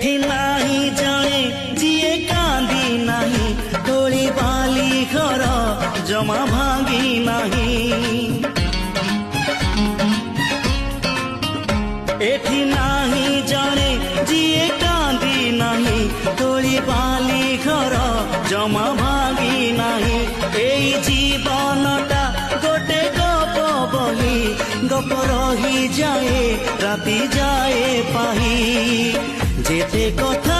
एठी नाही जाने जिए कांदी नहीं तोली बाली घर जमा भांगी नहीं एठी नाही जाने जिए कांदी नहीं तोली बाली घर जमा भांगी नहीं एई जीवनटा गोटे गप बही गप रही जाए राति जाए पाही जेते कथा